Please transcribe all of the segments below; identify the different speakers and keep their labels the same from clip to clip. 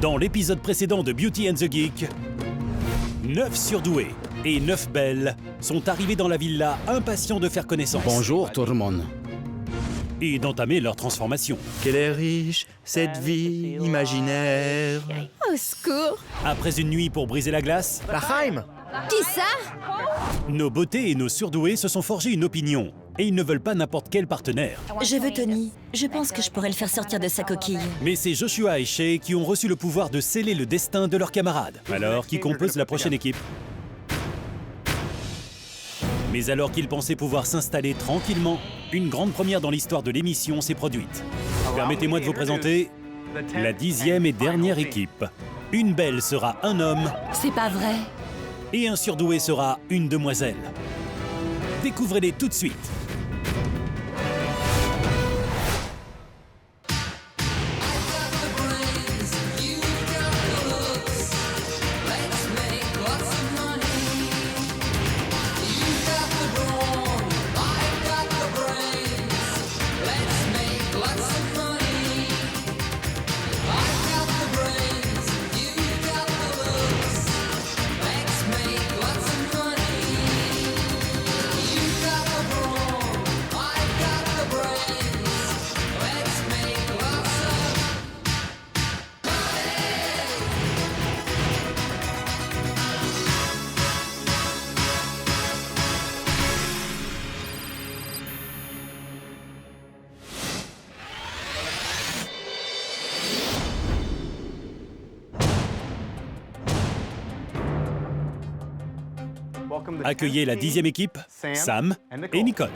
Speaker 1: Dans l'épisode précédent de Beauty and the Geek, 9 surdoués et 9 belles sont arrivés dans la villa impatients de faire connaissance.
Speaker 2: Bonjour tout le monde.
Speaker 1: Et d'entamer leur transformation.
Speaker 3: Qu'elle est riche, cette vie imaginaire.
Speaker 4: Au secours!
Speaker 1: Après une nuit pour briser la glace,
Speaker 3: Lachaim!
Speaker 4: Qui ça?
Speaker 1: nos beautés et nos surdoués se sont forgés une opinion. Et ils ne veulent pas n'importe quel partenaire.
Speaker 5: Je veux Tony. Je pense que je pourrais le faire sortir de sa coquille.
Speaker 1: Mais c'est Joshua et Shay qui ont reçu le pouvoir de sceller le destin de leurs camarades. Alors, qui compose la prochaine équipe? Mais alors qu'ils pensaient pouvoir s'installer tranquillement, une grande première dans l'histoire de l'émission s'est produite. Permettez-moi de vous présenter la 10e et dernière équipe. Une belle sera un homme
Speaker 5: C'est pas vrai.
Speaker 1: et un surdoué sera une demoiselle. Découvrez-les tout de suite. Accueillez la 10e équipe, Sam et Nicole.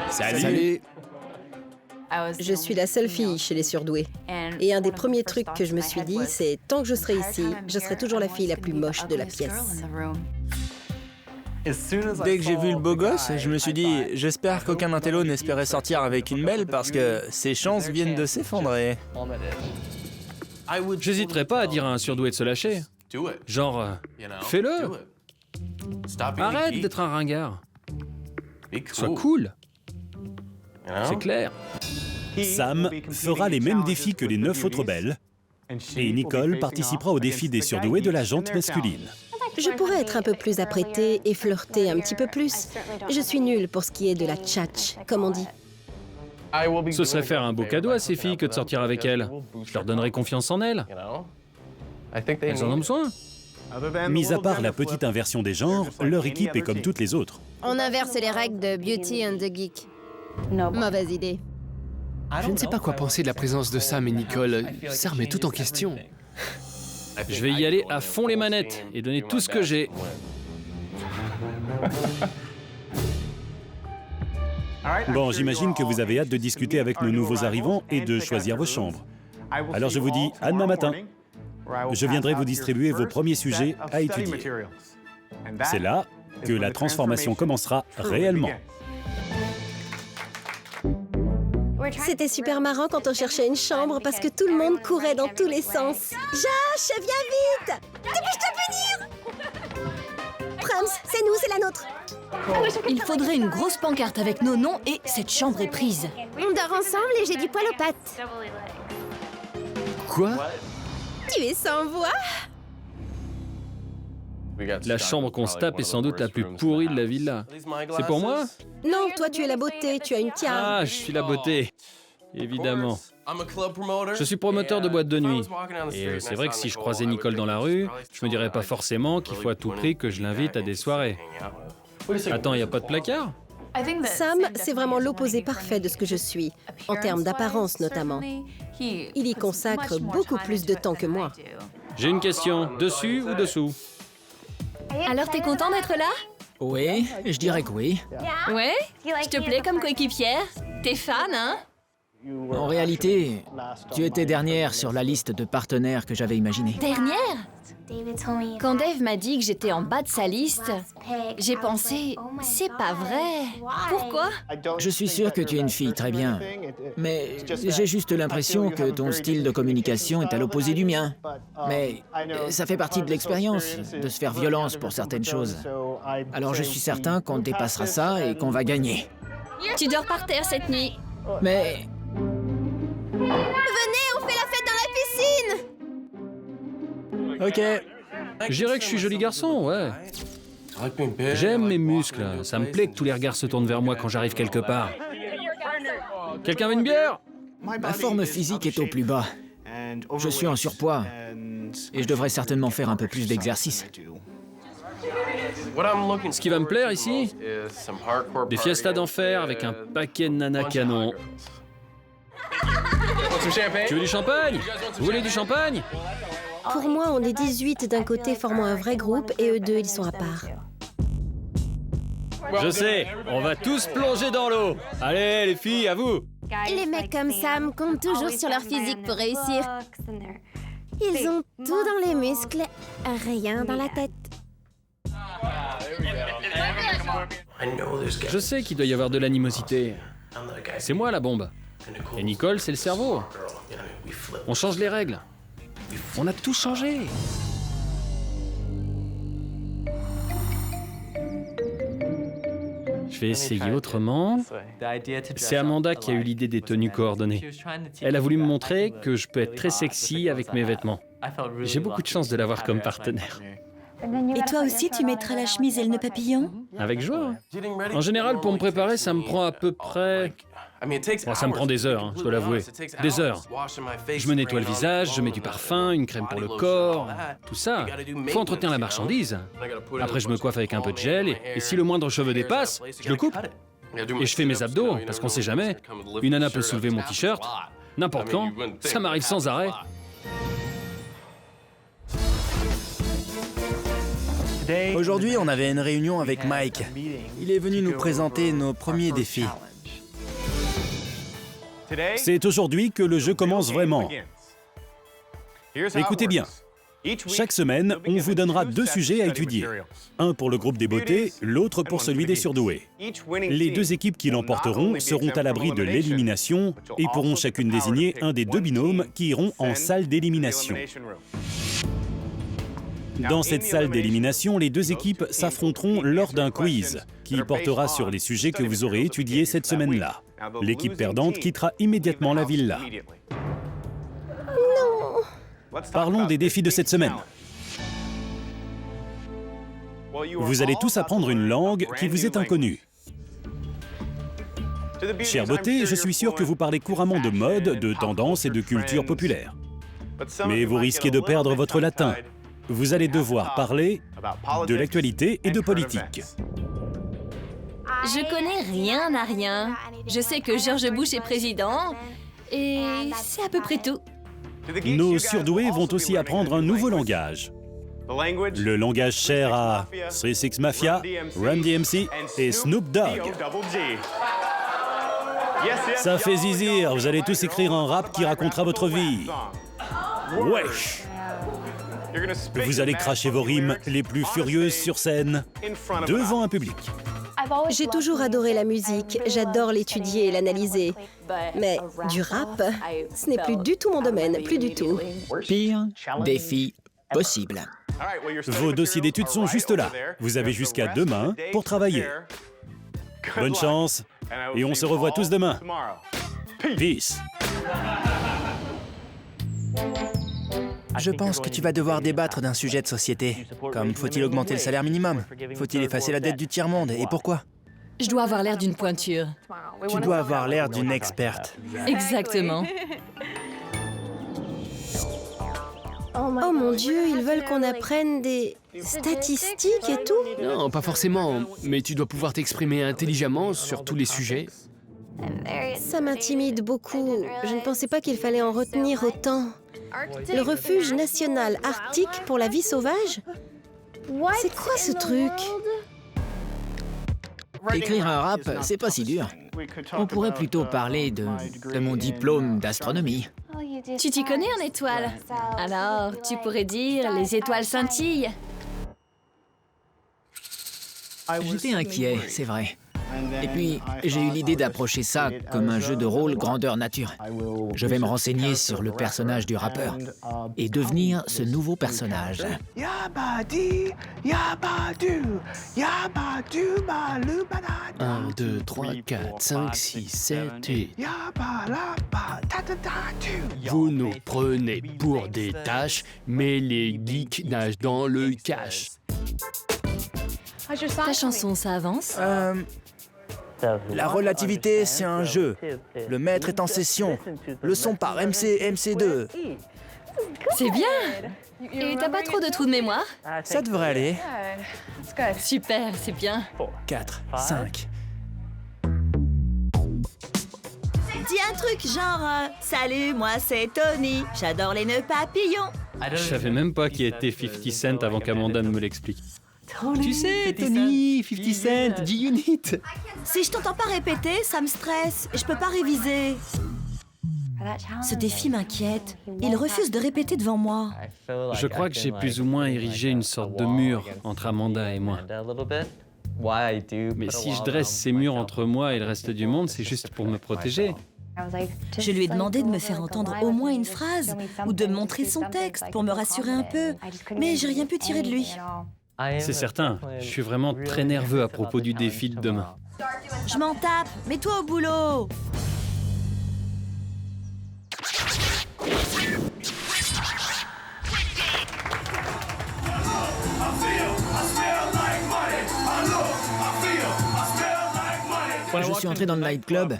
Speaker 2: Salut.
Speaker 4: Je suis la seule fille chez les surdoués. Et un des premiers trucs que je me suis dit, c'est tant que je serai ici, je serai toujours la fille la plus moche de la pièce.
Speaker 3: Dès que j'ai vu le beau gosse, je me suis dit, j'espère qu'aucun intello n'espérait sortir avec une belle parce que ses chances viennent de s'effondrer.
Speaker 6: J'hésiterais pas à dire à un surdoué de se lâcher. Genre, fais-le. Arrête d'être un ringard. Sois cool. C'est clair.
Speaker 1: Sam fera les mêmes défis que les 9 autres belles et Nicole participera au défi des surdoués de la jante masculine.
Speaker 4: Je pourrais être un peu plus apprêtée et flirter un petit peu plus. Je suis nulle pour ce qui est de la tchatch, comme on dit.
Speaker 6: Ce serait faire un beau cadeau à ces filles que de sortir avec elles. Je leur donnerais confiance en elles. Elles en ont besoin.
Speaker 1: Mis à part la petite inversion des genres, leur équipe est comme toutes les autres.
Speaker 4: On inverse les règles de Beauty and the Geek. Mauvaise idée.
Speaker 2: Je ne sais pas quoi penser de la présence de Sam et Nicole. Ça remet tout en question.
Speaker 6: Je vais y aller à fond les manettes et donner tout ce que j'ai.
Speaker 1: Bon, j'imagine que vous avez hâte de discuter avec nos nouveaux arrivants et de choisir vos chambres. Alors je vous dis à demain matin. Je viendrai vous distribuer vos premiers sujets à étudier. C'est là que la transformation commencera réellement.
Speaker 4: C'était super marrant quand on cherchait une chambre parce que tout le monde courait dans tous les sens. Josh, viens vite! Dépêche-toi de venir! Prams, c'est nous, c'est la nôtre.
Speaker 5: Il faudrait une grosse pancarte avec nos noms et cette chambre est prise.
Speaker 4: On dort ensemble et j'ai du poil aux pattes.
Speaker 2: Quoi?
Speaker 4: Tu es sans voix?
Speaker 6: La chambre qu'on se tape est sans doute la plus pourrie de la villa. C'est pour moi?
Speaker 4: Non, toi tu es la beauté, tu as une tiare.
Speaker 6: Ah, je suis la beauté. Évidemment. Je suis promoteur de boîte de nuit. Et c'est vrai que si je croisais Nicole dans la rue, je me dirais pas forcément qu'il faut à tout prix que je l'invite à des soirées. Attends, y a pas de placard?
Speaker 4: Sam, c'est vraiment l'opposé parfait de ce que je suis, en termes d'apparence notamment. Il y consacre beaucoup plus de temps que moi.
Speaker 6: J'ai une question. Dessus ou dessous?
Speaker 5: Alors t'es content d'être là?
Speaker 2: Oui, je dirais que oui.
Speaker 5: Ouais? Je te plais comme coéquipière? T'es fan, hein?
Speaker 7: En réalité, tu étais dernière sur la liste de partenaires que j'avais imaginé.
Speaker 5: Dernière? Quand Dave m'a dit que j'étais en bas de sa liste, j'ai pensé, c'est pas vrai. Pourquoi?
Speaker 7: Je suis sûr que tu es une fille très bien, mais j'ai juste l'impression que ton style de communication est à l'opposé du mien. Mais ça fait partie de l'expérience, de se faire violence pour certaines choses. Alors je suis certain qu'on dépassera ça et qu'on va gagner.
Speaker 5: Tu dors par terre cette nuit.
Speaker 7: Mais
Speaker 4: Venez, on fait la fête dans la piscine!
Speaker 3: Ok.
Speaker 6: Je dirais que je suis joli garçon, ouais. J'aime mes muscles. Ça me plaît que tous les regards se tournent vers moi quand j'arrive quelque part. Quelqu'un veut une bière?
Speaker 7: Ma forme physique est au plus bas. Je suis en surpoids et je devrais certainement faire un peu plus d'exercice.
Speaker 6: Ce qui va me plaire ici, des fiestas d'enfer avec un paquet de nanas canon. Tu veux du champagne? Vous voulez du champagne?
Speaker 4: Pour moi, on est 18 d'un côté formant un vrai groupe et eux deux, ils sont à part.
Speaker 6: Je sais, on va tous plonger dans l'eau. Allez, les filles, à vous.
Speaker 4: Les mecs comme Sam comptent toujours sur leur physique pour réussir. Ils ont tout dans les muscles, rien dans la tête.
Speaker 6: Je sais qu'il doit y avoir de l'animosité. C'est moi la bombe. Et Nicole, c'est le cerveau. On change les règles. On a tout changé. Je vais essayer autrement. C'est Amanda qui a eu l'idée des tenues coordonnées. Elle a voulu me montrer que je peux être très sexy avec mes vêtements. J'ai beaucoup de chance de l'avoir comme partenaire.
Speaker 8: Et toi aussi, tu mettras la chemise et le nœud papillon?
Speaker 6: Avec joie. En général, pour me préparer, ça me prend à peu près... Bon, ça me prend des heures, hein, je dois l'avouer. Des heures. Je me nettoie le visage, je mets du parfum, une crème pour le corps, tout ça. Faut entretenir la marchandise. Après, je me coiffe avec un peu de gel et si le moindre cheveu dépasse, je le coupe. Et je fais mes abdos, parce qu'on sait jamais. Une nana peut soulever mon t-shirt, n'importe quand. Ça m'arrive sans arrêt.
Speaker 3: Aujourd'hui, on avait une réunion avec Mike. Il est venu nous présenter nos premiers défis.
Speaker 1: C'est aujourd'hui que le jeu commence vraiment. Écoutez bien. Chaque semaine, on vous donnera 2 sujets à étudier. Un pour le groupe des beautés, l'autre pour celui des surdoués. Les 2 équipes qui l'emporteront seront à l'abri de l'élimination et pourront chacune désigner un des 2 binômes qui iront en salle d'élimination. Dans cette salle d'élimination, les 2 équipes s'affronteront lors d'un quiz qui portera sur les sujets que vous aurez étudiés cette semaine-là. L'équipe perdante quittera immédiatement la villa.
Speaker 4: Non!
Speaker 1: Parlons des défis de cette semaine. Vous allez tous apprendre une langue qui vous est inconnue. Chère beauté, je suis sûr que vous parlez couramment de mode, de tendance et de culture populaire. Mais vous risquez de perdre votre latin. Vous allez devoir parler de l'actualité et de politique.
Speaker 5: Je connais rien à rien. Je sais que George Bush est président et c'est à peu près tout.
Speaker 1: Nos surdoués vont aussi apprendre un nouveau langage. Le langage cher à 3 Mafia, Run DMC et Snoop Dogg. Ça fait zizir, vous allez tous écrire un rap qui racontera votre vie. Wesh! Vous allez cracher vos rimes les plus furieuses sur scène, devant un public.
Speaker 4: J'ai toujours adoré la musique, j'adore l'étudier et l'analyser. Mais du rap, ce n'est plus du tout mon domaine, plus du tout.
Speaker 7: Pire défi possible.
Speaker 1: Vos dossiers d'études sont juste là. Vous avez jusqu'à demain pour travailler. Bonne chance, et on se revoit tous demain. Peace.
Speaker 3: Je pense que tu vas devoir débattre d'un sujet de société. Comme faut-il augmenter le salaire minimum? Faut-il effacer la dette du tiers-monde? Et pourquoi?
Speaker 5: Je dois avoir l'air d'une pointure.
Speaker 3: Tu dois avoir l'air d'une experte.
Speaker 5: Exactement.
Speaker 4: Oh mon Dieu, ils veulent qu'on apprenne des statistiques et tout?
Speaker 2: Non, pas forcément, mais tu dois pouvoir t'exprimer intelligemment sur tous les sujets.
Speaker 4: Ça m'intimide beaucoup. Je ne pensais pas qu'il fallait en retenir autant. Le refuge national arctique pour la vie sauvage? C'est quoi ce truc?
Speaker 7: Écrire un rap, c'est pas si dur. On pourrait plutôt parler de mon diplôme d'astronomie.
Speaker 5: Tu t'y connais en étoiles? Alors, tu pourrais dire les étoiles scintillent.
Speaker 7: J'étais inquiet, c'est vrai. Et puis, j'ai eu l'idée d'approcher ça comme un jeu de rôle grandeur nature. Je vais me renseigner sur le personnage du rappeur et devenir ce nouveau personnage.
Speaker 2: 1, 2, 3, 4, 5, 6, 7, 8. Vous nous prenez pour des tâches, mais les geeks nagent dans le cash.
Speaker 5: Ta chanson, ça avance?
Speaker 3: La relativité, c'est un jeu. Le maître est en session. Le son par MC2.
Speaker 5: C'est bien! Et t'as pas trop de trous de mémoire?
Speaker 3: Ça devrait aller.
Speaker 5: Super, c'est bien.
Speaker 3: 4, 5.
Speaker 8: Dis un truc genre salut, moi c'est Tony, j'adore les nœuds papillons.
Speaker 6: Je savais même pas qui était 50 Cent avant qu'Amanda ne me l'explique.
Speaker 2: Tu sais, Tony, 50 Cent, G-Unit.
Speaker 8: Si je t'entends pas répéter, ça me stresse et je peux pas réviser. Ce défi m'inquiète. Il refuse de répéter devant moi.
Speaker 6: Je crois que j'ai plus ou moins érigé une sorte de mur entre Amanda et moi. Mais si je dresse ces murs entre moi et le reste du monde, c'est juste pour me protéger.
Speaker 8: Je lui ai demandé de me faire entendre au moins une phrase ou de montrer son texte pour me rassurer un peu, mais j'ai rien pu tirer de lui.
Speaker 6: C'est certain, je suis vraiment très nerveux à propos du défi de demain.
Speaker 8: Je m'en tape, mets-toi au boulot.
Speaker 7: Je suis entré dans le nightclub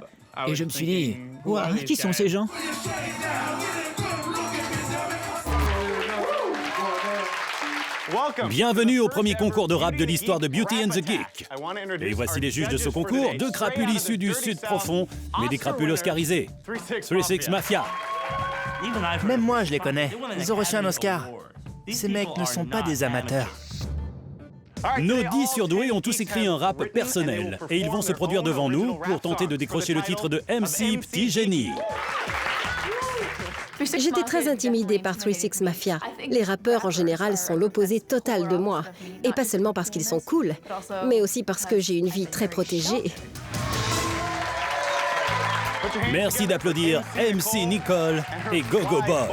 Speaker 7: et je me suis dit, ouah, qui sont ces gens?
Speaker 1: Bienvenue au premier concours de rap de l'histoire de Beauty and the Geek. Et voici les juges de ce concours, deux crapules issus du sud profond, mais des crapules oscarisées. 3-6 Mafia.
Speaker 3: Même moi, je les connais. Ils ont reçu un Oscar. Ces mecs ne sont pas des amateurs.
Speaker 1: Nos 10 surdoués ont tous écrit un rap personnel et ils vont se produire devant nous pour tenter de décrocher le titre de MC Petit Génie.
Speaker 4: J'étais très intimidée par 3-6 Mafia. Les rappeurs en général sont l'opposé total de moi. Et pas seulement parce qu'ils sont cool, mais aussi parce que j'ai une vie très protégée.
Speaker 1: Merci d'applaudir MC Nicole et Go-Go Boy.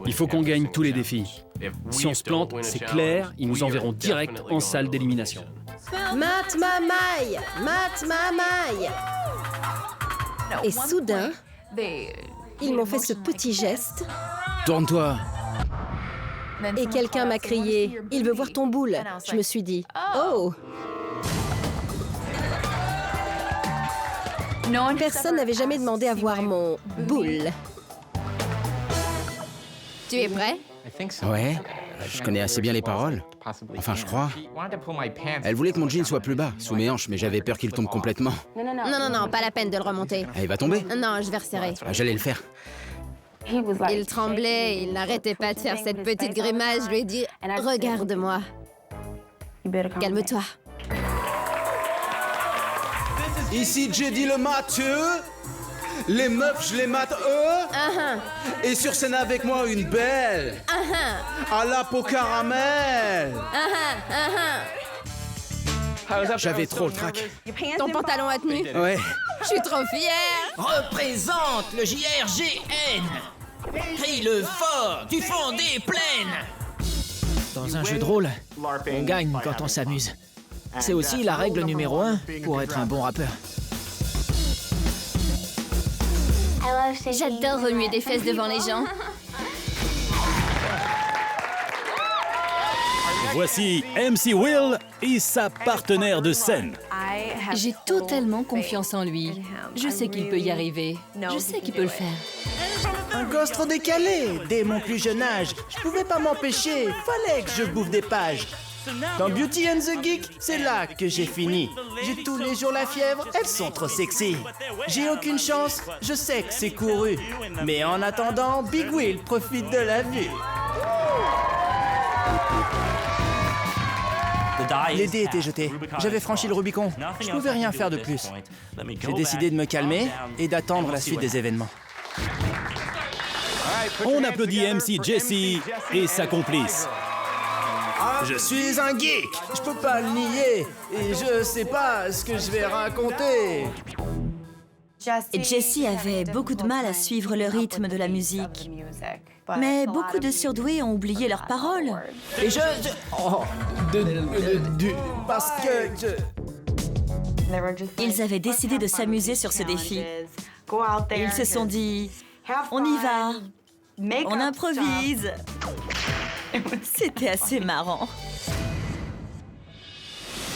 Speaker 6: Il faut qu'on gagne tous les défis. Si on se plante, c'est clair, ils nous enverront direct en salle d'élimination.
Speaker 4: Mat ma maille! Mat ma maille! Et soudain, ils m'ont fait ce petit geste
Speaker 2: Tourne-toi.
Speaker 4: et quelqu'un m'a crié « Il veut voir ton boule !» Je me suis dit « Oh !» Personne n'avait jamais demandé à voir mon boule.
Speaker 5: Tu es prêt?
Speaker 9: Ouais, je connais assez bien les paroles. Enfin, je crois. Elle voulait que mon jean soit plus bas, sous mes hanches, mais j'avais peur qu'il tombe complètement.
Speaker 4: Non, pas la peine de le remonter.
Speaker 9: Ah, il va tomber?
Speaker 4: Non, je vais resserrer.
Speaker 9: Ah, j'allais le faire.
Speaker 4: Il tremblait, il n'arrêtait pas de faire cette petite grimace. Je lui ai dit « Regarde-moi. Calme-toi. »
Speaker 9: Ici, Jedi le matheux. Les meufs, je les mate eux. Et sur scène avec moi, une belle. À la peau caramel. J'avais trop le trac.
Speaker 4: Ton pantalon a tenu.
Speaker 9: Ouais.
Speaker 4: Je suis trop fière.
Speaker 7: Représente le JRGN. Crie-le fort du fond des plaines. Dans un jeu de rôle, on gagne quand on s'amuse. C'est aussi la règle numéro 1 pour être un bon rappeur.
Speaker 5: J'adore remuer des fesses devant les gens.
Speaker 1: Voici MC Will et sa partenaire de scène.
Speaker 5: J'ai totalement confiance en lui. Je sais qu'il peut y arriver. Je sais qu'il peut le faire.
Speaker 3: Un gosse trop décalé. Dès mon plus jeune âge, je pouvais pas m'empêcher. Fallait que je bouffe des pages. Dans Beauty and the Geek, c'est là que j'ai fini. J'ai tous les jours la fièvre, elles sont trop sexy. J'ai aucune chance, je sais que c'est couru. Mais en attendant, Big Will profite de la vue. Les dés étaient jetés. J'avais franchi le Rubicon. Je pouvais rien faire de plus. J'ai décidé de me calmer et d'attendre la suite des événements.
Speaker 1: On applaudit MC Jesse et sa complice.
Speaker 3: Je suis un geek, je peux pas le nier, et je sais pas ce que je vais raconter.
Speaker 8: Et Jessie avait beaucoup de mal à suivre le rythme de la musique. Mais beaucoup de surdoués ont oublié leurs paroles.
Speaker 3: Et parce que
Speaker 8: Ils avaient décidé de s'amuser sur ce défi. Et ils se sont dit, on y va, on improvise. C'était assez marrant.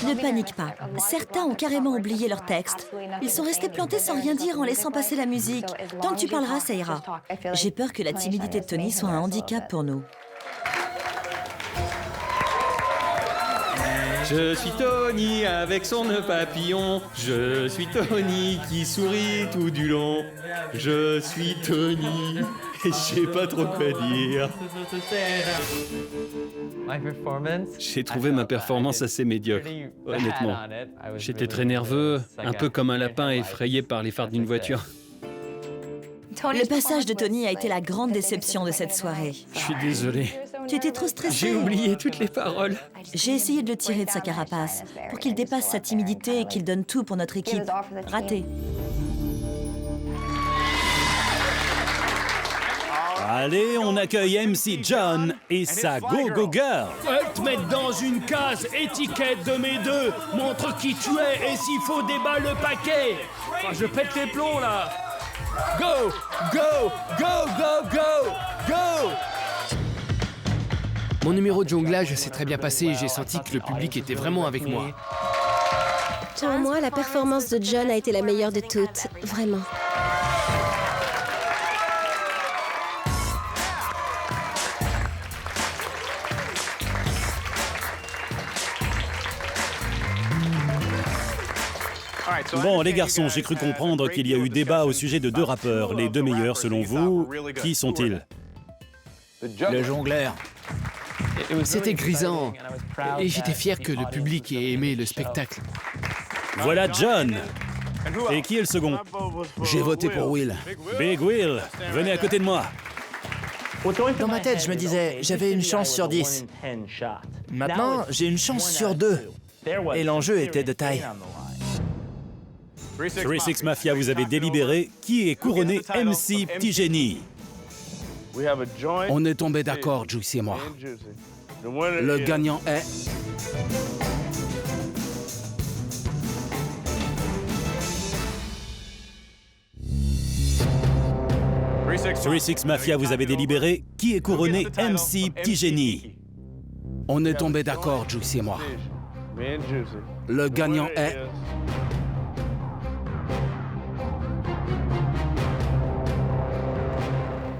Speaker 8: Ne panique pas. Certains ont carrément oublié leur texte. Ils sont restés plantés sans rien dire en laissant passer la musique. Tant que tu parleras, ça ira. J'ai peur que la timidité de Tony soit un handicap pour nous.
Speaker 6: Je suis Tony avec son nœud papillon. Je suis Tony qui sourit tout du long. Je suis Tony et je sais pas trop quoi dire. J'ai trouvé ma performance assez médiocre, honnêtement. J'étais très nerveux, un peu comme un lapin effrayé par les phares d'une voiture.
Speaker 8: Le passage de Tony a été la grande déception de cette soirée.
Speaker 6: Je suis désolé.
Speaker 8: Tu étais trop stressé.
Speaker 6: J'ai oublié toutes les paroles.
Speaker 8: J'ai essayé de le tirer de sa carapace pour qu'il dépasse sa timidité et qu'il donne tout pour notre équipe. Raté.
Speaker 1: Allez, on accueille MC John et sa Go-Go Girl.
Speaker 2: Te mettre dans une case, étiquette de mes deux. Montre qui tu es et s'il faut déballe le paquet. Enfin, je pète les plombs là. Go, go, go, go, go, go. Mon numéro de jonglage s'est très bien passé et j'ai senti que le public était vraiment avec moi.
Speaker 4: Pour moi, la performance de John a été la meilleure de toutes, vraiment.
Speaker 1: Bon, les garçons, j'ai cru comprendre qu'il y a eu débat au sujet de deux rappeurs. Les deux meilleurs, selon vous, qui sont-ils?
Speaker 3: le jongleur.
Speaker 2: C'était grisant et j'étais fier que le public ait aimé le spectacle.
Speaker 1: Voilà John. Et qui est le second?
Speaker 9: J'ai voté pour Will.
Speaker 1: Big Will, venez à côté de moi.
Speaker 3: Dans ma tête, je me disais, j'avais une chance sur 10. Maintenant, j'ai une chance sur 2. Et l'enjeu était de taille.
Speaker 1: 3-6 Mafia, vous avez délibéré. Qui est couronné MC Petit Génie?
Speaker 9: On est tombé d'accord, Juicy et moi. Le gagnant est...
Speaker 1: Three Six Mafia, vous avez délibéré. Qui est couronné MC Petit Génie?
Speaker 9: On est tombé d'accord, Juicy et moi. Le gagnant est...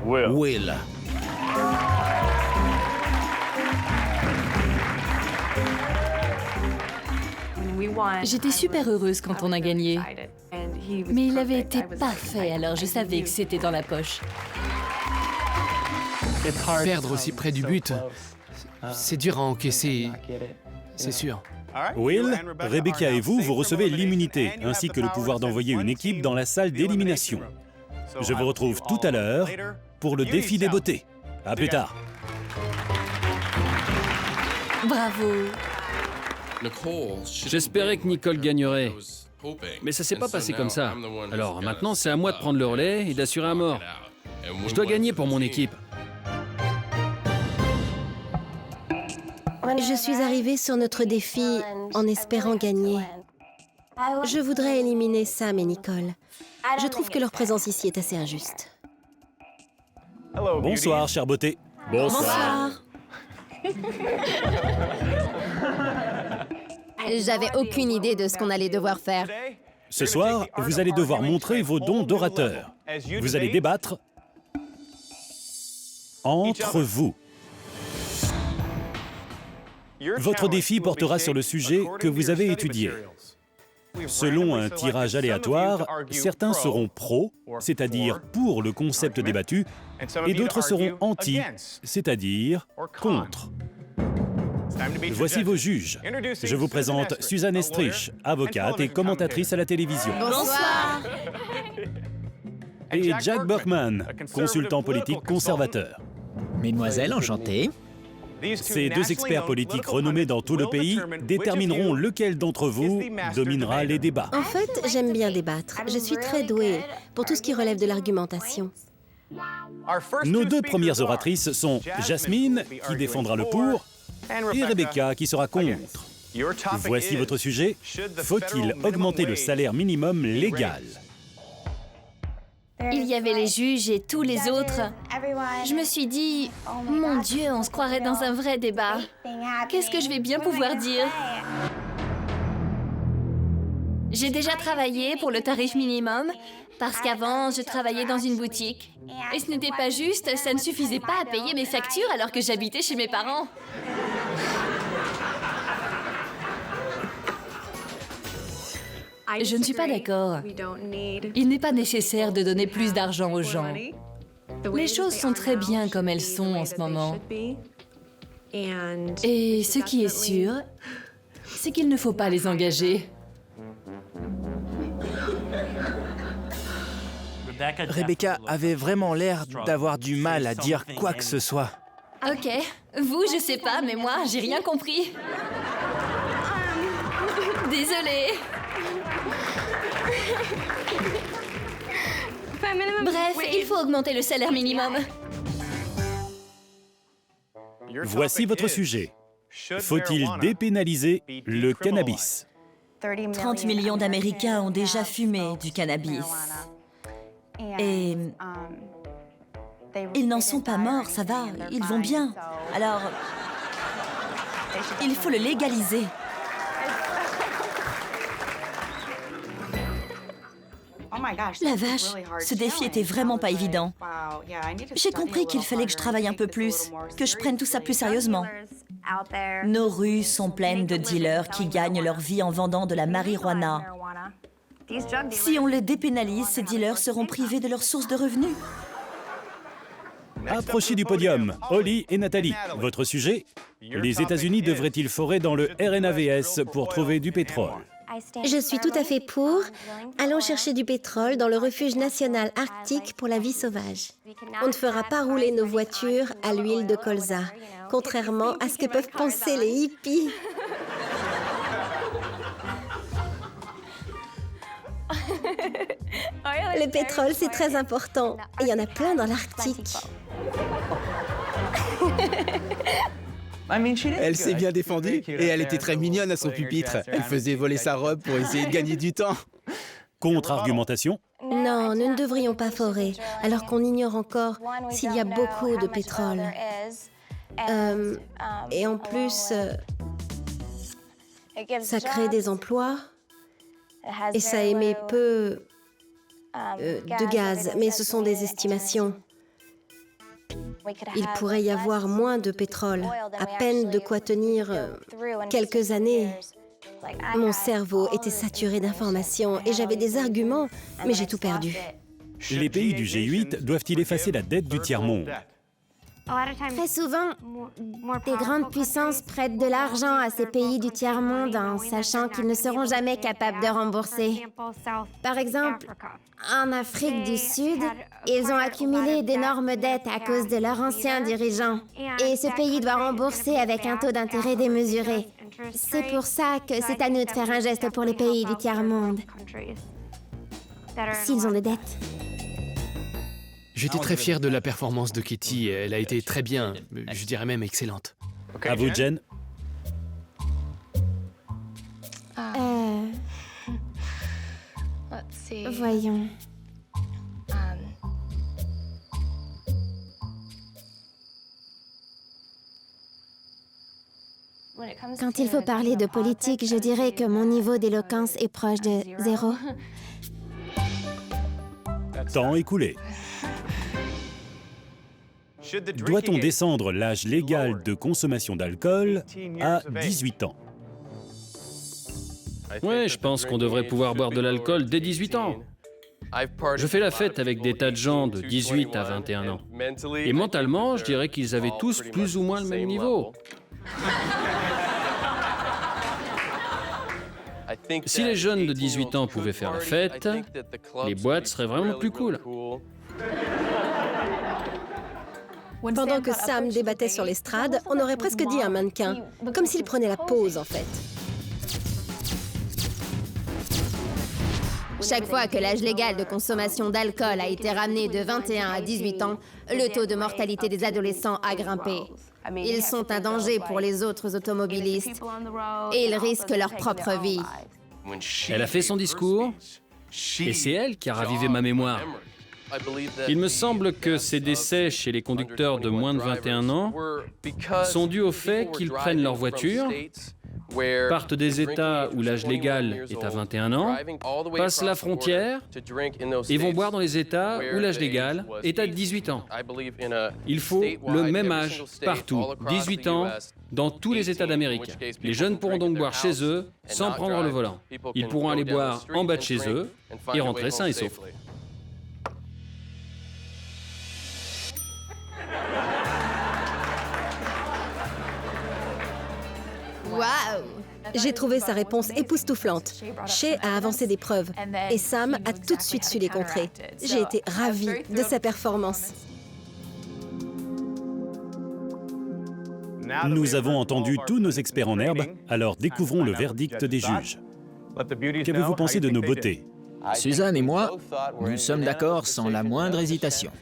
Speaker 9: Will.
Speaker 5: J'étais super heureuse quand on a gagné. Mais il avait été parfait, alors je savais que c'était dans la poche.
Speaker 2: Perdre aussi près du but, c'est dur à encaisser, c'est sûr.
Speaker 1: Will, Rebecca et vous recevez l'immunité, ainsi que le pouvoir d'envoyer une équipe dans la salle d'élimination. Je vous retrouve tout à l'heure pour le défi des beautés. À plus tard.
Speaker 5: Bravo.
Speaker 6: J'espérais que Nicole gagnerait, mais ça s'est pas passé comme ça. Alors maintenant, c'est à moi de prendre le relais et d'assurer un mort. Je dois gagner pour mon équipe.
Speaker 4: Je suis arrivée sur notre défi en espérant gagner. Je voudrais éliminer Sam et Nicole. Je trouve que leur présence ici est assez injuste.
Speaker 1: Bonsoir, chère beauté.
Speaker 8: Bonsoir.
Speaker 4: J'avais aucune idée de ce qu'on allait devoir faire.
Speaker 1: Ce soir, vous allez devoir montrer vos dons d'orateur. Vous allez débattre entre vous. Votre défi portera sur le sujet que vous avez étudié. Selon un tirage aléatoire, certains seront pro, c'est-à-dire pour le concept débattu, et d'autres seront anti, c'est-à-dire contre. Voici vos juges. Je vous présente Suzanne Estrich, avocate et commentatrice à la télévision.
Speaker 8: Bonsoir.
Speaker 1: Et Jack Burkman, consultant politique conservateur.
Speaker 7: Mesdemoiselles, enchanté.
Speaker 1: Ces deux experts politiques renommés dans tout le pays détermineront lequel d'entre vous dominera les débats.
Speaker 4: En fait, j'aime bien débattre. Je suis très douée pour tout ce qui relève de l'argumentation.
Speaker 1: Nos deux premières oratrices sont Jasmine, qui défendra le pour, et Rebecca, qui sera contre. Voici votre sujet. Faut-il augmenter le salaire minimum légal?
Speaker 5: Il y avait les juges et tous les autres. Je me suis dit, mon Dieu, on se croirait dans un vrai débat. Qu'est-ce que je vais bien pouvoir dire? J'ai déjà travaillé pour le tarif minimum, parce qu'avant, je travaillais dans une boutique. Et ce n'était pas juste, ça ne suffisait pas à payer mes factures alors que j'habitais chez mes parents. Je ne suis pas d'accord. Il n'est pas nécessaire de donner plus d'argent aux gens. Les choses sont très bien comme elles sont en ce moment. Et ce qui est sûr, c'est qu'il ne faut pas les engager.
Speaker 3: Rebecca avait vraiment l'air d'avoir du mal à dire quoi que ce soit.
Speaker 5: Ok, vous, je sais pas, mais moi, j'ai rien compris. Désolée. Bref, il faut augmenter le salaire minimum.
Speaker 1: Voici votre sujet. Faut-il dépénaliser le cannabis?
Speaker 8: 30 millions d'Américains ont déjà fumé du cannabis. Et ils n'en sont pas morts, ça va, ils vont bien. Alors, il faut le légaliser. La vache, ce défi était vraiment pas évident. J'ai compris qu'il fallait que je travaille un peu plus, que je prenne tout ça plus sérieusement. Nos rues sont pleines de dealers qui gagnent leur vie en vendant de la marijuana. Si on le dépénalise, ces dealers seront privés de leur source de revenus.
Speaker 1: Approchez du podium, Holly et Nathalie. Votre sujet? Les États-Unis devraient-ils forer dans le RNAVS pour trouver du pétrole?
Speaker 4: Je suis tout à fait pour. Allons chercher du pétrole dans le refuge national arctique pour la vie sauvage. On ne fera pas rouler nos voitures à l'huile de colza, contrairement à ce que peuvent penser les hippies. Le pétrole, c'est très important. Et il y en a plein dans l'Arctique.
Speaker 9: Elle s'est bien défendue et elle était très mignonne à son pupitre. Elle faisait voler sa robe pour essayer de gagner du temps.
Speaker 1: Contre-argumentation?
Speaker 4: Non, nous ne devrions pas forer, alors qu'on ignore encore s'il y a beaucoup de pétrole. Et en plus, ça crée des emplois et ça émet peu de gaz, mais ce sont des estimations. Il pourrait y avoir moins de pétrole, à peine de quoi tenir quelques années. Mon cerveau était saturé d'informations et j'avais des arguments, mais j'ai tout perdu.
Speaker 1: Les pays du G8 doivent-ils effacer la dette du tiers-monde?
Speaker 10: Très souvent, des grandes puissances prêtent de l'argent à ces pays du tiers-monde en sachant qu'ils ne seront jamais capables de rembourser. Par exemple, en Afrique du Sud, ils ont accumulé d'énormes dettes à cause de leurs anciens dirigeants. Et ce pays doit rembourser avec un taux d'intérêt démesuré. C'est pour ça que c'est à nous de faire un geste pour les pays du tiers-monde. S'ils ont des dettes.
Speaker 2: J'étais très fier de la performance de Katie. Elle a été très bien, je dirais même excellente.
Speaker 1: À vous, Jen.
Speaker 10: Voyons. Quand il faut parler de politique, je dirais que mon niveau d'éloquence est proche de 0.
Speaker 1: Temps écoulé. Doit-on descendre l'âge légal de consommation d'alcool à 18 ans?
Speaker 6: Ouais, je pense qu'on devrait pouvoir boire de l'alcool dès 18 ans. Je fais la fête avec des tas de gens de 18 à 21 ans. Et mentalement, je dirais qu'ils avaient tous plus ou moins le même niveau. Si les jeunes de 18 ans pouvaient faire la fête, les boîtes seraient vraiment plus cool.
Speaker 4: Pendant que Sam débattait sur l'estrade, on aurait presque dit un mannequin, comme s'il prenait la pause en fait.
Speaker 10: Chaque fois que l'âge légal de consommation d'alcool a été ramené de 21 à 18 ans, le taux de mortalité des adolescents a grimpé. Ils sont un danger pour les autres automobilistes et ils risquent leur propre vie.
Speaker 6: Elle a fait son discours et c'est elle qui a ravivé ma mémoire. Il me semble que ces décès chez les conducteurs de moins de 21 ans sont dus au fait qu'ils prennent leur voiture, partent des États où l'âge légal est à 21 ans, passent la frontière et vont boire dans les États où l'âge légal est à 18 ans. Il faut le même âge partout, 18 ans, dans tous les États d'Amérique. Les jeunes pourront donc boire chez eux sans prendre le volant. Ils pourront aller boire en bas de chez eux et rentrer sains et saufs.
Speaker 10: Waouh!
Speaker 4: J'ai trouvé sa réponse époustouflante. Shay a avancé des preuves et Sam a tout de suite su les contrer. J'ai été ravie de sa performance.
Speaker 1: Nous avons entendu tous nos experts en herbe, alors découvrons le verdict des juges. Qu'avez-vous pensé de nos beautés?
Speaker 7: Suzanne et moi, nous sommes d'accord sans la moindre hésitation.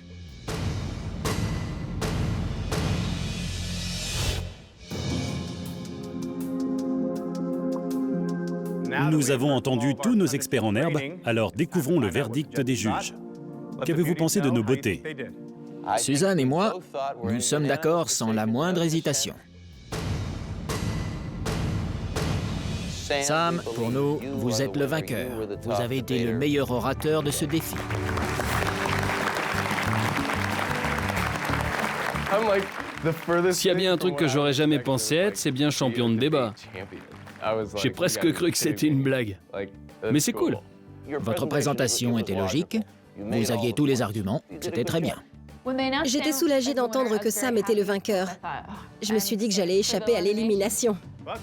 Speaker 1: Nous avons entendu tous nos experts en herbe, alors découvrons le verdict des juges. Qu'avez-vous pensé de nos beautés?
Speaker 7: Suzanne et moi, nous sommes d'accord sans la moindre hésitation. Sam, pour nous, vous êtes le vainqueur. Vous avez été le meilleur orateur de ce défi.
Speaker 6: S'il y a bien un truc que j'aurais jamais pensé être, c'est bien champion de débat. J'ai presque cru que c'était une blague. Mais c'est cool.
Speaker 7: Votre présentation était logique. Vous aviez tous les arguments. C'était très bien.
Speaker 4: J'étais soulagée d'entendre que Sam était le vainqueur. Je me suis dit que j'allais échapper à l'élimination.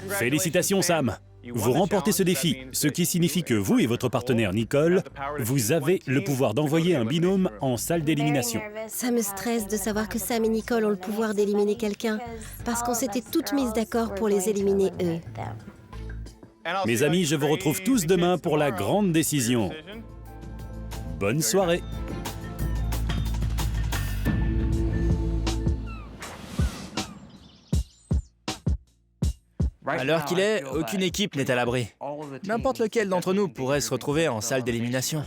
Speaker 1: Félicitations Sam! Vous remportez ce défi, ce qui signifie que vous et votre partenaire Nicole, vous avez le pouvoir d'envoyer un binôme en salle d'élimination.
Speaker 4: Ça me stresse de savoir que Sam et Nicole ont le pouvoir d'éliminer quelqu'un, parce qu'on s'était toutes mises d'accord pour les éliminer eux.
Speaker 1: Mes amis, je vous retrouve tous demain pour la grande décision. Bonne soirée!
Speaker 11: À l'heure qu'il est, aucune équipe n'est à l'abri. N'importe lequel d'entre nous pourrait se retrouver en salle d'élimination.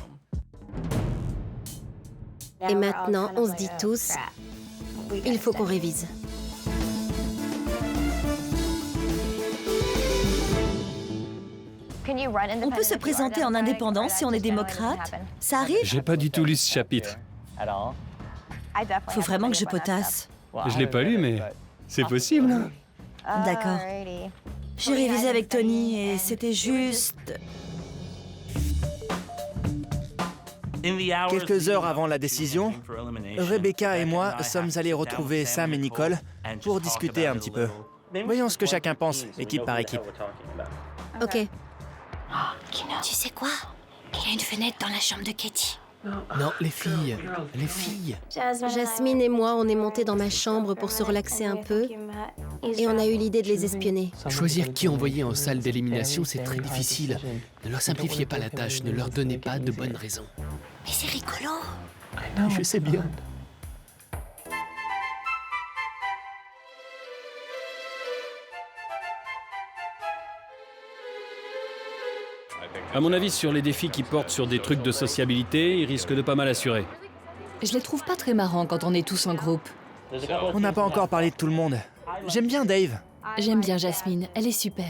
Speaker 4: Et maintenant, on se dit tous, il faut qu'on révise.
Speaker 8: On peut se présenter en indépendant si on est démocrate. Ça arrive?
Speaker 6: J'ai pas du tout lu ce chapitre.
Speaker 8: Faut vraiment que je potasse.
Speaker 6: Je l'ai pas lu, mais c'est possible.
Speaker 8: D'accord. J'ai révisé avec Tony et c'était juste...
Speaker 11: Quelques heures avant la décision, Rebecca et moi sommes allés retrouver Sam et Nicole pour discuter un petit peu. Voyons ce que chacun pense, équipe par équipe.
Speaker 4: Ok.
Speaker 5: Tu sais quoi? Il y a une fenêtre dans la chambre de Katie.
Speaker 2: Non, les filles.
Speaker 4: Jasmine et moi, on est montés dans ma chambre pour se relaxer un peu et on a eu l'idée de les espionner.
Speaker 2: Choisir qui envoyer en salle d'élimination, c'est très difficile. Ne leur simplifiez pas la tâche, ne leur donnez pas de bonnes raisons.
Speaker 5: Mais c'est rigolo.
Speaker 2: Je sais bien.
Speaker 6: À mon avis, sur les défis qui portent sur des trucs de sociabilité, ils risquent de pas mal assurer.
Speaker 5: Je les trouve pas très marrants quand on est tous en groupe.
Speaker 11: On n'a pas encore parlé de tout le monde. J'aime bien Dave.
Speaker 5: J'aime bien Jasmine, elle est super.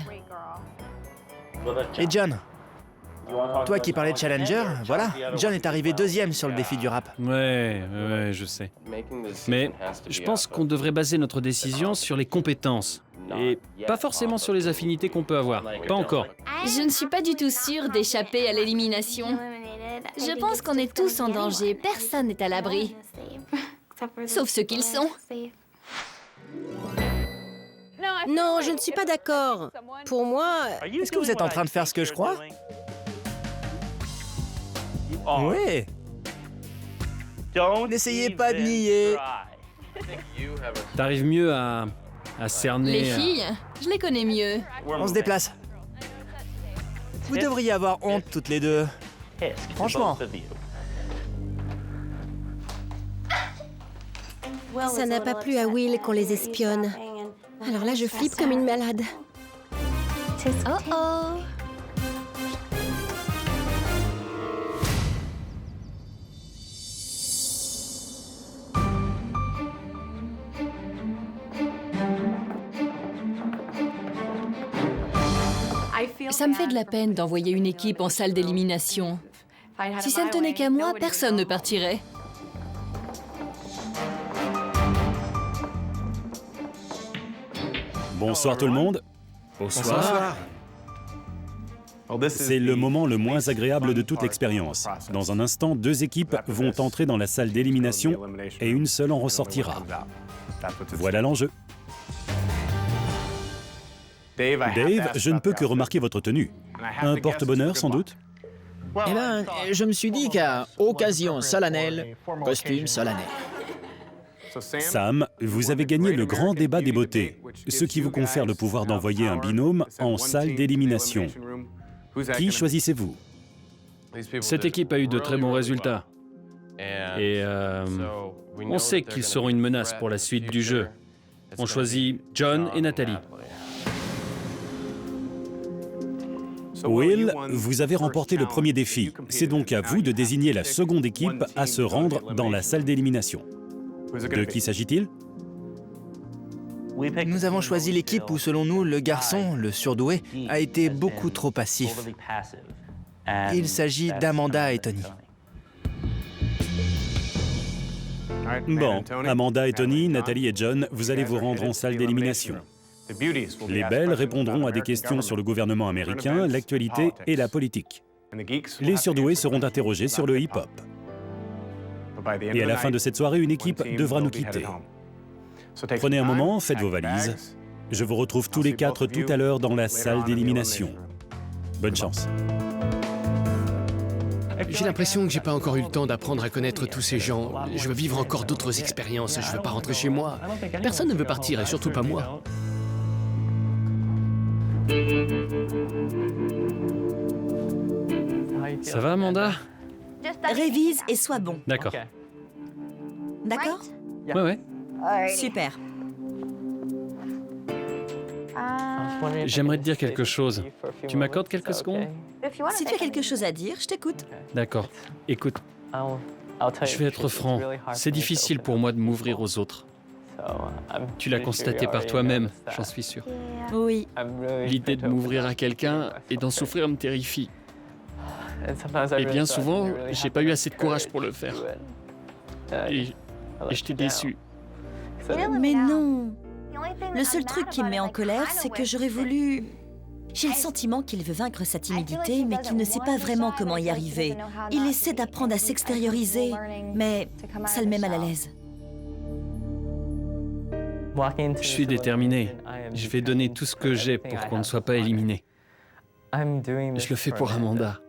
Speaker 11: Et John. Toi qui parlais de Challenger, voilà, John est arrivé deuxième sur le défi du rap.
Speaker 6: Ouais, je sais. Mais je pense qu'on devrait baser notre décision sur les compétences. Et pas forcément sur les affinités qu'on peut avoir. Pas encore.
Speaker 5: Je ne suis pas du tout sûre d'échapper à l'élimination. Je pense qu'on est tous en danger. Personne n'est à l'abri. Sauf ceux qu'ils sont.
Speaker 4: Non, je ne suis pas d'accord. Pour moi...
Speaker 11: Est-ce que vous êtes en train de faire ce que je crois? Oui. N'essayez pas de nier.
Speaker 6: T'arrives mieux à cerner...
Speaker 5: Les filles, je les connais mieux.
Speaker 11: On se déplace. Vous devriez avoir honte toutes les deux. Franchement.
Speaker 4: Ça n'a pas plu à Will qu'on les espionne. Alors là, je flippe comme une malade.
Speaker 5: Oh oh! Ça me fait de la peine d'envoyer une équipe en salle d'élimination. Si ça ne tenait qu'à moi, personne ne partirait.
Speaker 1: Bonsoir tout le monde.
Speaker 6: Bonsoir.
Speaker 1: C'est le moment le moins agréable de toute l'expérience. Dans un instant, 2 équipes vont entrer dans la salle d'élimination et une seule en ressortira. Voilà l'enjeu. Dave, je ne peux que remarquer votre tenue. Un porte-bonheur sans doute?
Speaker 7: Eh ben, je me suis dit qu'à occasion solennelle, costume solennel.
Speaker 1: Sam, vous avez gagné le grand débat des beautés, ce qui vous confère le pouvoir d'envoyer un binôme en salle d'élimination. Qui choisissez-vous?
Speaker 6: Cette équipe a eu de très bons résultats. Et on sait qu'ils seront une menace pour la suite du jeu. On choisit John et Nathalie.
Speaker 1: Will, vous avez remporté le premier défi. C'est donc à vous de désigner la seconde équipe à se rendre dans la salle d'élimination. De qui s'agit-il?
Speaker 11: Nous avons choisi l'équipe où, selon nous, le garçon, le surdoué, a été beaucoup trop passif. Il s'agit d'Amanda et Tony.
Speaker 1: Bon, Amanda et Tony, Nathalie et John, vous allez vous rendre en salle d'élimination. Les belles répondront à des questions sur le gouvernement américain, l'actualité et la politique. Les surdoués seront interrogés sur le hip-hop. Et à la fin de cette soirée, une équipe devra nous quitter. Prenez un moment, faites vos valises. Je vous retrouve tous les 4 tout à l'heure dans la salle d'élimination. Bonne chance.
Speaker 2: J'ai l'impression que j'ai pas encore eu le temps d'apprendre à connaître tous ces gens. Je veux vivre encore d'autres expériences. Je veux pas rentrer chez moi. Personne ne veut partir, et surtout pas moi.
Speaker 6: Ça va, Amanda?
Speaker 8: Révise et sois bon.
Speaker 6: D'accord.
Speaker 8: D'accord?
Speaker 6: Ouais.
Speaker 8: Super.
Speaker 6: J'aimerais te dire quelque chose. Tu m'accordes quelques secondes?
Speaker 8: Si tu as quelque chose à dire, je t'écoute.
Speaker 6: D'accord. Écoute, je vais être franc. C'est difficile pour moi de m'ouvrir aux autres. Tu l'as constaté par toi-même, j'en suis sûr.
Speaker 8: Oui.
Speaker 6: L'idée de m'ouvrir à quelqu'un et d'en souffrir me terrifie. Et bien souvent, j'ai pas eu assez de courage pour le faire. Et je t'ai déçu.
Speaker 8: Mais non. Le seul truc qui me met en colère, c'est que j'aurais voulu... J'ai le sentiment qu'il veut vaincre sa timidité, mais qu'il ne sait pas vraiment comment y arriver. Il essaie d'apprendre à s'extérioriser, mais ça le met mal à l'aise.
Speaker 6: Je suis déterminé. Je vais donner tout ce que j'ai pour qu'on ne soit pas éliminé. Je le fais pour Amanda.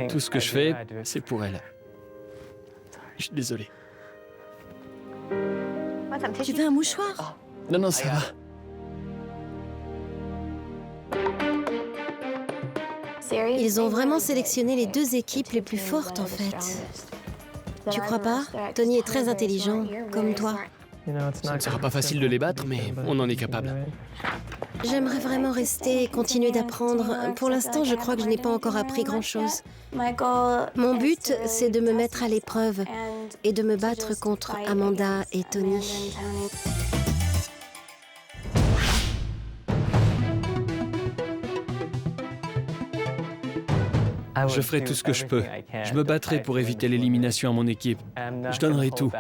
Speaker 6: Tout ce que je fais, c'est pour elle. Je suis désolé.
Speaker 8: Tu veux un mouchoir?
Speaker 6: Non, ça va.
Speaker 4: Ils ont vraiment sélectionné les 2 équipes les plus fortes, en fait. Tu crois pas? Tony est très intelligent, comme toi.
Speaker 2: Ça ne sera pas facile de les battre, mais on en est capable.
Speaker 4: J'aimerais vraiment rester et continuer d'apprendre. Pour l'instant, je crois que je n'ai pas encore appris grand-chose. Mon but, c'est de me mettre à l'épreuve et de me battre contre Amanda et Tony.
Speaker 6: Je ferai tout ce que je peux. Je me battrai pour éviter l'élimination à mon équipe. Je donnerai tout.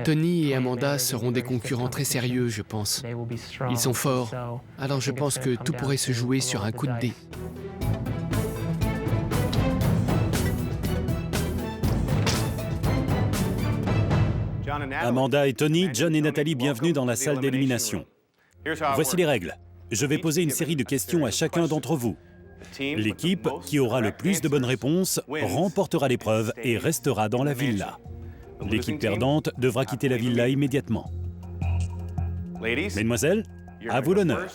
Speaker 2: Tony et Amanda seront des concurrents très sérieux, je pense. Ils sont forts. Alors je pense que tout pourrait se jouer sur un coup de dé.
Speaker 1: Amanda et Tony, John et Nathalie, bienvenue dans la salle d'élimination. Voici les règles. Je vais poser une série de questions à chacun d'entre vous. L'équipe qui aura le plus de bonnes réponses remportera l'épreuve et restera dans la villa. L'équipe perdante devra quitter la villa immédiatement. Mesdemoiselles, à vous l'honneur.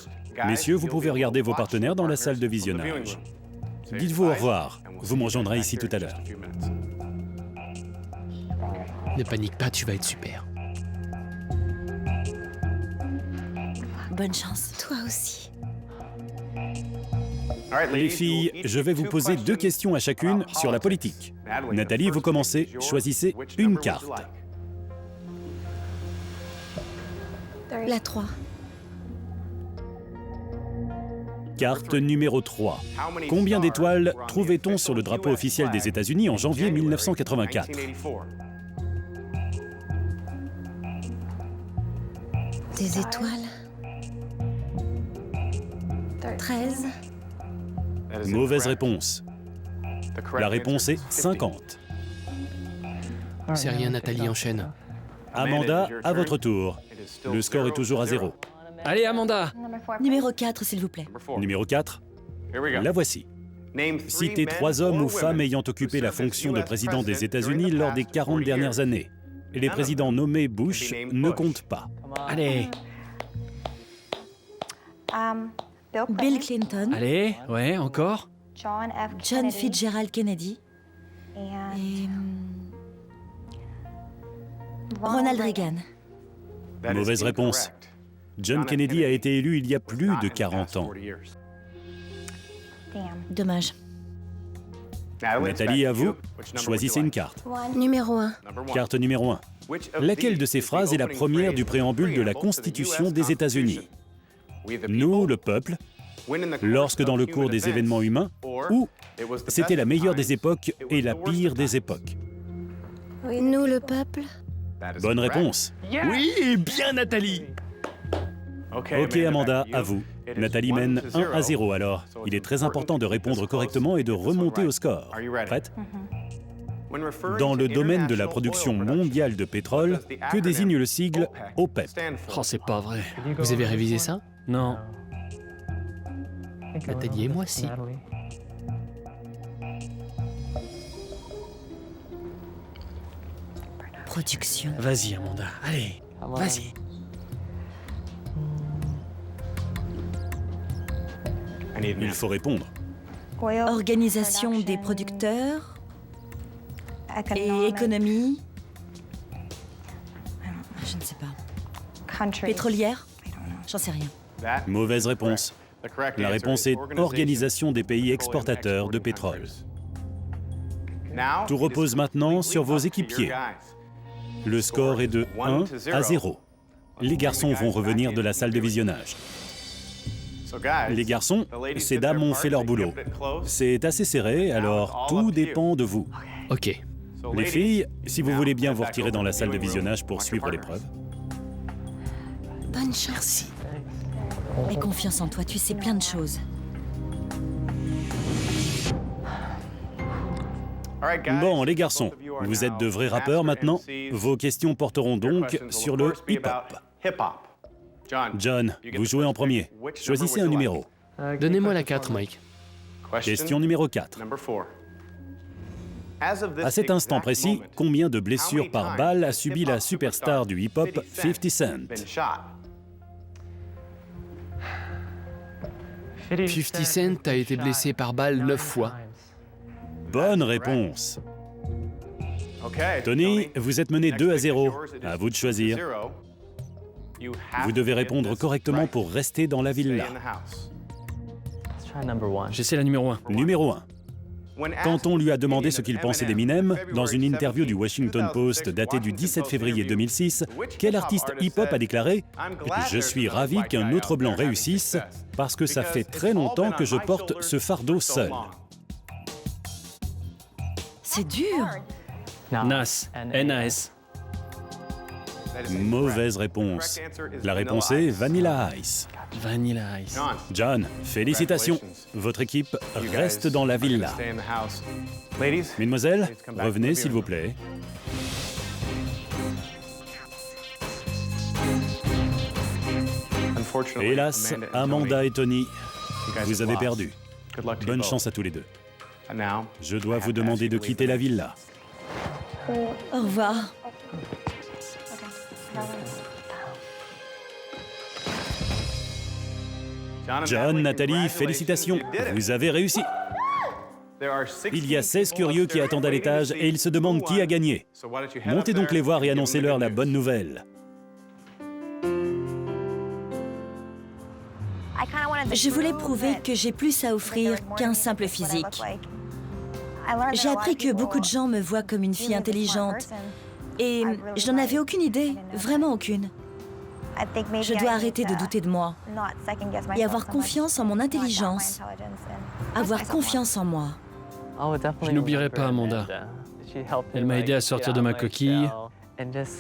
Speaker 1: Messieurs, vous pouvez regarder vos partenaires dans la salle de visionnage. Dites-vous au revoir. Vous me rejoindrez ici tout à l'heure.
Speaker 2: Ne panique pas, tu vas être super.
Speaker 8: Bonne chance.
Speaker 4: Toi aussi.
Speaker 1: Les filles, je vais vous poser 2 questions à chacune sur la politique. Nathalie, vous commencez. Choisissez une carte.
Speaker 4: La 3.
Speaker 1: Carte numéro 3. Combien d'étoiles trouvait-on sur le drapeau officiel des États-Unis en janvier 1984?
Speaker 4: Des étoiles. 13.
Speaker 1: Mauvaise réponse. La réponse est 50.
Speaker 2: C'est rien, Nathalie, enchaîne.
Speaker 1: Amanda, à votre tour. Le score est toujours à 0.
Speaker 2: Allez, Amanda!
Speaker 8: Numéro 4, s'il vous plaît.
Speaker 1: Numéro 4. La voici. Citez 3 hommes ou femmes ayant occupé la fonction de président des États-Unis lors des 40 dernières années. Et les présidents nommés Bush ne comptent pas.
Speaker 2: Allez!
Speaker 8: Bill Clinton.
Speaker 2: Allez, ouais, encore?
Speaker 8: John Fitzgerald Kennedy. Et... Ronald Reagan.
Speaker 1: Mauvaise réponse. John Kennedy a été élu il y a plus de 40 ans.
Speaker 8: Dommage.
Speaker 1: Nathalie, à vous. Choisissez une carte.
Speaker 4: Numéro 1.
Speaker 1: Carte numéro 1. Laquelle de ces phrases est la première du préambule de la Constitution des États-Unis? Nous, le peuple, lorsque dans le cours des événements humains, ou c'était la meilleure des époques et la pire des époques?
Speaker 4: Nous, le peuple.
Speaker 1: Bonne réponse.
Speaker 2: Oui, bien, Nathalie!
Speaker 1: Ok, Amanda, à vous. Nathalie mène 1-0 alors. Il est très important de répondre correctement et de remonter au score. Prête? Dans le domaine de la production mondiale de pétrole, que désigne le sigle OPEP?
Speaker 2: Oh, c'est pas vrai. Vous avez révisé ça? Non. Nathalie et moi, si.
Speaker 8: Production.
Speaker 2: Vas-y, Amanda, allez, vas-y.
Speaker 1: Il faut répondre.
Speaker 8: Organisation des producteurs et économie. Je ne sais pas. Pétrolière? J'en sais rien.
Speaker 1: Mauvaise réponse. La réponse est Organisation des pays exportateurs de pétrole. Tout repose maintenant sur vos équipiers. Le score est de 1-0. Les garçons vont revenir de la salle de visionnage. Les garçons, ces dames ont fait leur boulot. C'est assez serré, alors tout dépend de vous.
Speaker 2: Ok.
Speaker 1: Les filles, si vous voulez bien vous retirer dans la salle de visionnage pour suivre l'épreuve.
Speaker 4: Bonne chance.
Speaker 8: Aie confiance en toi, tu sais plein de choses.
Speaker 1: Bon, les garçons, vous êtes de vrais rappeurs maintenant. Vos questions porteront donc sur le hip-hop. John, vous jouez en premier. Choisissez un numéro.
Speaker 2: Donnez-moi la 4, Mike.
Speaker 1: Question numéro 4. À cet instant précis, combien de blessures par balle a subi la superstar du hip-hop 50 Cent?
Speaker 2: 50 Cent a été blessé par balle 9 fois.
Speaker 1: Bonne réponse. Tony, vous êtes mené 2-0. À vous de choisir. Vous devez répondre correctement pour rester dans la villa.
Speaker 2: J'essaie la numéro 1.
Speaker 1: Numéro 1. Quand on lui a demandé ce qu'il pensait d'Eminem, dans une interview du Washington Post datée du 17 février 2006, quel artiste hip-hop a déclaré « Je suis ravi qu'un autre blanc réussisse parce que ça fait très longtemps que je porte ce fardeau seul. »
Speaker 8: C'est dur.
Speaker 6: Nas, N-A-S.
Speaker 1: Mauvaise réponse. La réponse est Vanilla Ice.
Speaker 6: Vanilla Ice.
Speaker 1: John, félicitations. Votre équipe reste dans la villa. Mesdemoiselles, revenez s'il vous plaît. Hélas, Amanda et Tony, vous avez perdu. Bonne chance à tous les deux. Je dois vous demander de quitter la villa.
Speaker 8: Au revoir.
Speaker 1: John, Nathalie, félicitations, vous avez réussi. Il y a 16 curieux qui attendent à l'étage et ils se demandent qui a gagné. Montez donc les voir et annoncez-leur la bonne nouvelle.
Speaker 8: Je voulais prouver que j'ai plus à offrir qu'un simple physique. J'ai appris que beaucoup de gens me voient comme une fille intelligente. Et je n'en avais aucune idée, vraiment aucune. Je dois arrêter de douter de moi et avoir confiance en mon intelligence. Avoir confiance en moi.
Speaker 6: Je n'oublierai pas Amanda. Elle m'a aidé à sortir de ma coquille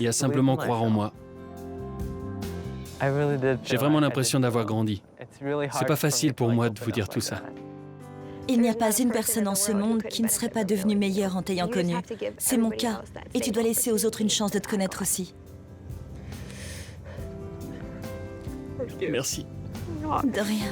Speaker 6: et à simplement croire en moi. J'ai vraiment l'impression d'avoir grandi. C'est pas facile pour moi de vous dire tout ça.
Speaker 8: Il n'y a pas une personne en ce monde qui ne serait pas devenue meilleure en t'ayant connu. C'est mon cas, et tu dois laisser aux autres une chance de te connaître aussi.
Speaker 6: Merci.
Speaker 8: De rien.